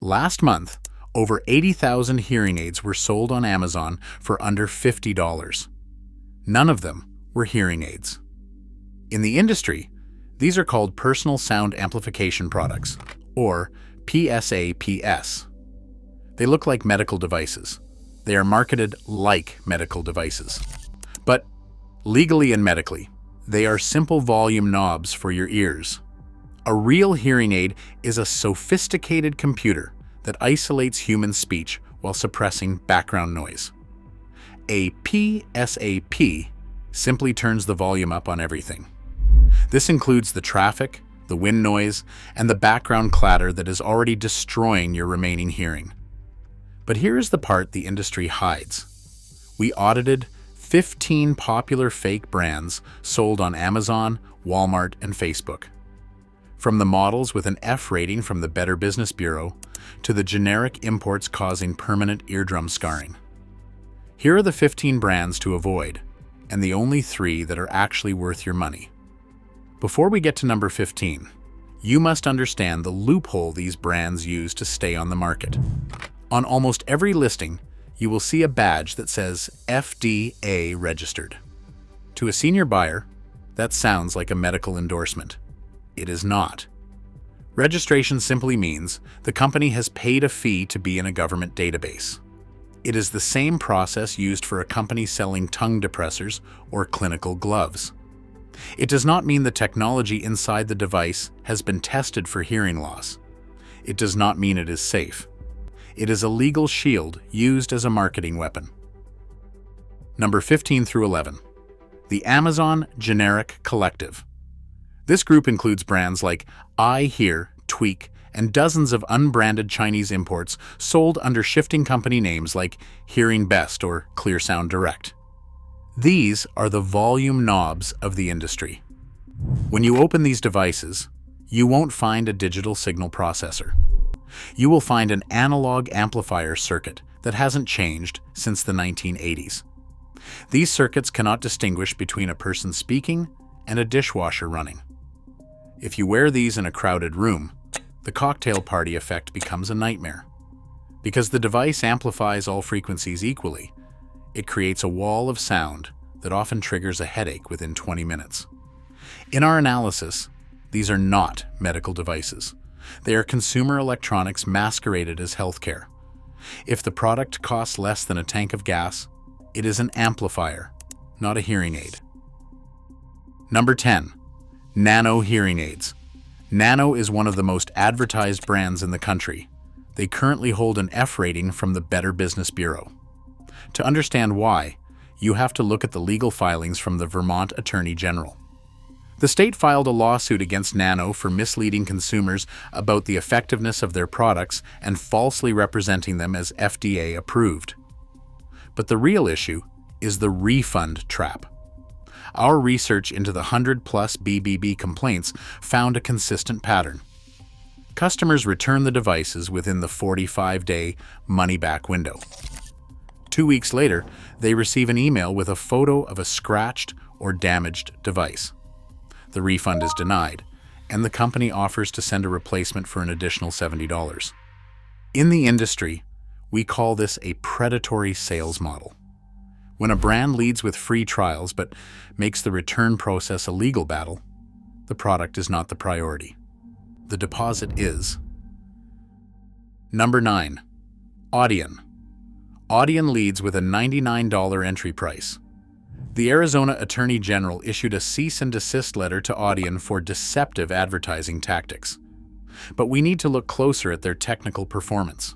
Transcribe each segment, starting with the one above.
Last month, over 80,000 hearing aids were sold on Amazon for under $50. None of them were hearing aids. In the industry, these are called personal sound amplification products, or PSAPs. They look like medical devices. They are marketed like medical devices. But legally and medically, they are simple volume knobs for your ears. A real hearing aid is a sophisticated computer that isolates human speech while suppressing background noise. A PSAP simply turns the volume up on everything. This includes the traffic, the wind noise, and the background clatter that is already destroying your remaining hearing. But here is the part the industry hides. We audited 15 popular fake brands sold on Amazon, Walmart, and Facebook. From the models with an F rating from the Better Business Bureau to the generic imports causing permanent eardrum scarring. Here are the 15 brands to avoid, and the only 3 that are actually worth your money. Before we get to number 15, you must understand the loophole these brands use to stay on the market. On almost every listing, you will see a badge that says FDA registered. To a senior buyer, that sounds like a medical endorsement. It is not. Registration simply means the company has paid a fee to be in a government database. It is the same process used for a company selling tongue depressors or clinical gloves. It does not mean the technology inside the device has been tested for hearing loss. It does not mean it is safe. It is a legal shield used as a marketing weapon. Number 15 through 11. The Amazon Generic Collective. This group includes brands like I Hear, Tweak, and dozens of unbranded Chinese imports sold under shifting company names like Hearing Best or Clear Sound Direct. These are the volume knobs of the industry. When you open these devices, you won't find a digital signal processor. You will find an analog amplifier circuit that hasn't changed since the 1980s. These circuits cannot distinguish between a person speaking and a dishwasher running. If you wear these in a crowded room, the cocktail party effect becomes a nightmare. Because the device amplifies all frequencies equally, it creates a wall of sound that often triggers a headache within 20 minutes. In our analysis, these are not medical devices. They are consumer electronics masqueraded as healthcare. If the product costs less than a tank of gas, it is an amplifier, not a hearing aid. Number 10. Nano hearing aids. Nano is one of the most advertised brands in the country. They currently hold an F rating from the Better Business Bureau. To understand why, you have to look at the legal filings from the Vermont Attorney General. The state filed a lawsuit against Nano for misleading consumers about the effectiveness of their products and falsely representing them as FDA approved. But the real issue is the refund trap. Our research into the 100-plus BBB complaints found a consistent pattern. Customers return the devices within the 45-day money-back window. 2 weeks later, they receive an email with a photo of a scratched or damaged device. The refund is denied, and the company offers to send a replacement for an additional $70. In the industry, we call this a predatory sales model. When a brand leads with free trials but makes the return process a legal battle, the product is not the priority. The deposit is. Number 9. Audion. Audion leads with a $99 entry price. The Arizona Attorney General issued a cease and desist letter to Audion for deceptive advertising tactics. But we need to look closer at their technical performance.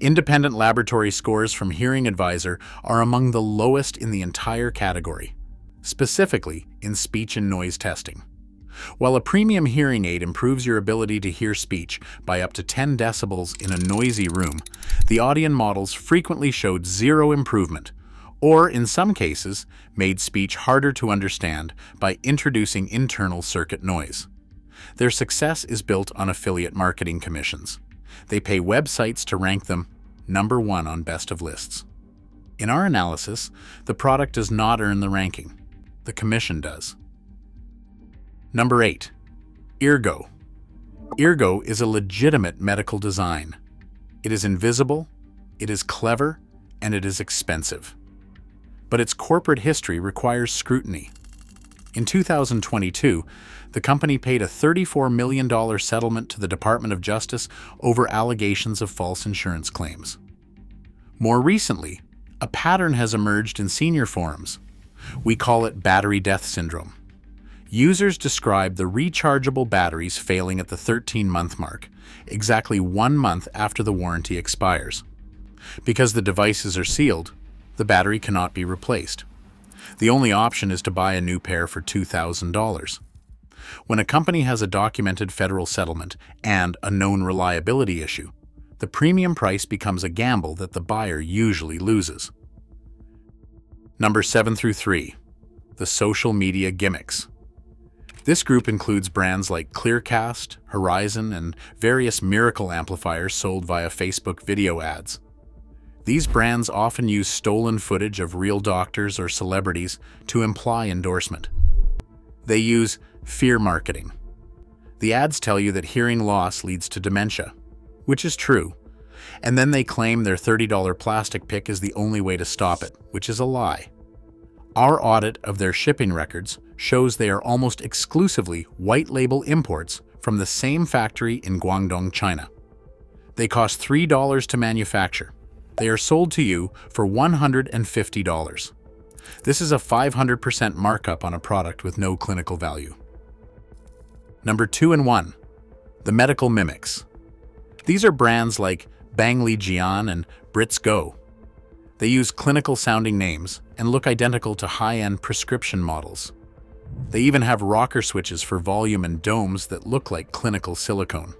Independent laboratory scores from Hearing Advisor are among the lowest in the entire category, specifically in speech and noise testing. While a premium hearing aid improves your ability to hear speech by up to 10 decibels in a noisy room, the Audion models frequently showed zero improvement, or in some cases, made speech harder to understand by introducing internal circuit noise. Their success is built on affiliate marketing commissions. They pay websites to rank them number 1 on best of lists. In our analysis, the product does not earn the ranking. The commission does. Number 8. Eargo. Eargo is a legitimate medical design. It is invisible, it is clever, and it is expensive. But its corporate history requires scrutiny. In 2022, the company paid a $34 million settlement to the Department of Justice over allegations of false insurance claims. More recently, a pattern has emerged in senior forums. We call it battery death syndrome. Users describe the rechargeable batteries failing at the 13-month mark, exactly 1 month after the warranty expires. Because the devices are sealed, the battery cannot be replaced. The only option is to buy a new pair for $2,000. When a company has a documented federal settlement and a known reliability issue, the premium price becomes a gamble that the buyer usually loses. Number 7 through 3. The social media gimmicks. This group includes brands like Clearcast, Horizon, and various miracle amplifiers sold via Facebook video ads. These brands often use stolen footage of real doctors or celebrities to imply endorsement. They use fear marketing. The ads tell you that hearing loss leads to dementia, which is true, and then they claim their $30 plastic pick is the only way to stop it, which is a lie. Our audit of their shipping records shows they are almost exclusively white label imports from the same factory in Guangdong, China. They cost $3 to manufacture. They are sold to you for $150. This is a 500% markup on a product with no clinical value. Number 2 and 1. The medical mimics. These are brands like Bang Li Jian and Brits Go. They use clinical-sounding names and look identical to high-end prescription models. They even have rocker switches for volume and domes that look like clinical silicone.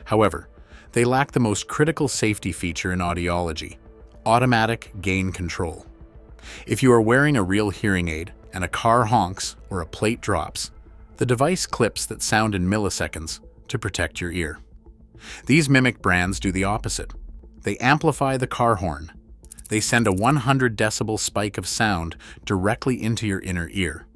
However, they lack the most critical safety feature in audiology: automatic gain control. If you are wearing a real hearing aid and a car honks or a plate drops, the device clips that sound in milliseconds to protect your ear. These mimic brands do the opposite. They amplify the car horn. They send a 100 decibel spike of sound directly into your inner ear.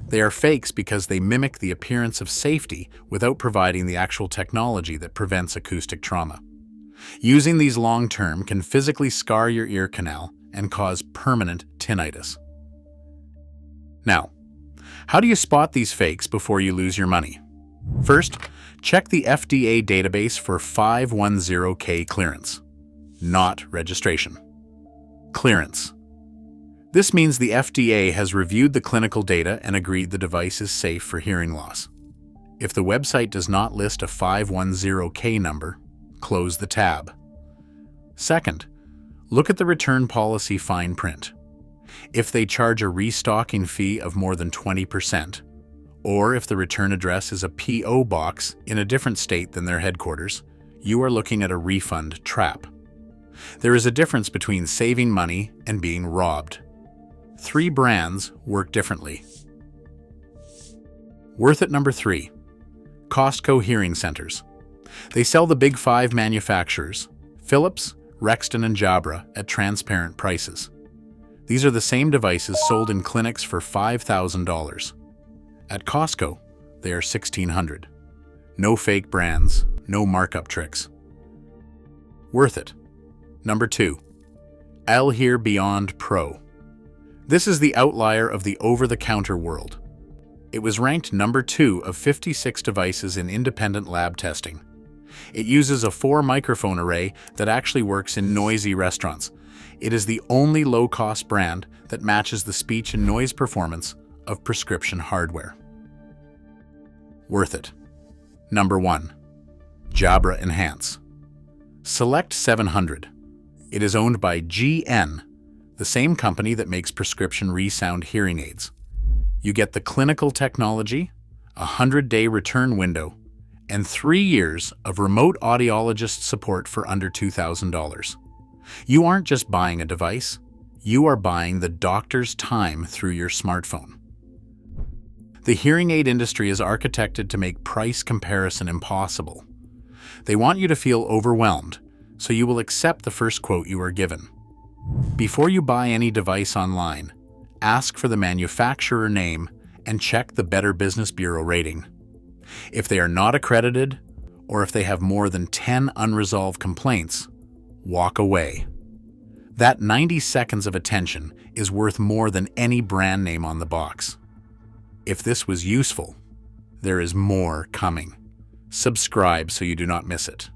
They are fakes because they mimic the appearance of safety without providing the actual technology that prevents acoustic trauma. Using these long-term can physically scar your ear canal and cause permanent tinnitus. Now, how do you spot these fakes before you lose your money? First, check the FDA database for 510K clearance, not registration. Clearance. This means the FDA has reviewed the clinical data and agreed the device is safe for hearing loss. If the website does not list a 510K number, close the tab. Second, look at the return policy fine print. If they charge a restocking fee of more than 20%, or if the return address is a P.O. box in a different state than their headquarters, you are looking at a refund trap. There is a difference between saving money and being robbed. 3 brands work differently. Worth it. Number 3. Costco Hearing Centers. They sell the big 5 manufacturers, Philips, Rexton, and Jabra, at transparent prices. These are the same devices sold in clinics for $5,000. At Costco, they are $1,600. No fake brands, no markup tricks. Worth it. Number 2. L-Hear Beyond Pro. This is the outlier of the over-the-counter world. It was ranked number 2 of 56 devices in independent lab testing. It uses a 4-microphone array that actually works in noisy restaurants. It is the only low-cost brand that matches the speech and noise performance of prescription hardware. Worth it. Number 1. Jabra Enhance. Select 700. It is owned by GN, the same company that makes prescription ReSound hearing aids. You get the clinical technology, a 100-day return window, and 3 years of remote audiologist support for under $2,000. You aren't just buying a device, you are buying the doctor's time through your smartphone. The hearing aid industry is architected to make price comparison impossible. They want you to feel overwhelmed, so you will accept the first quote you are given. Before you buy any device online, ask for the manufacturer name and check the Better Business Bureau rating. If they are not accredited, or if they have more than 10 unresolved complaints, walk away. That 90 seconds of attention is worth more than any brand name on the box. If this was useful, there is more coming. Subscribe so you do not miss it.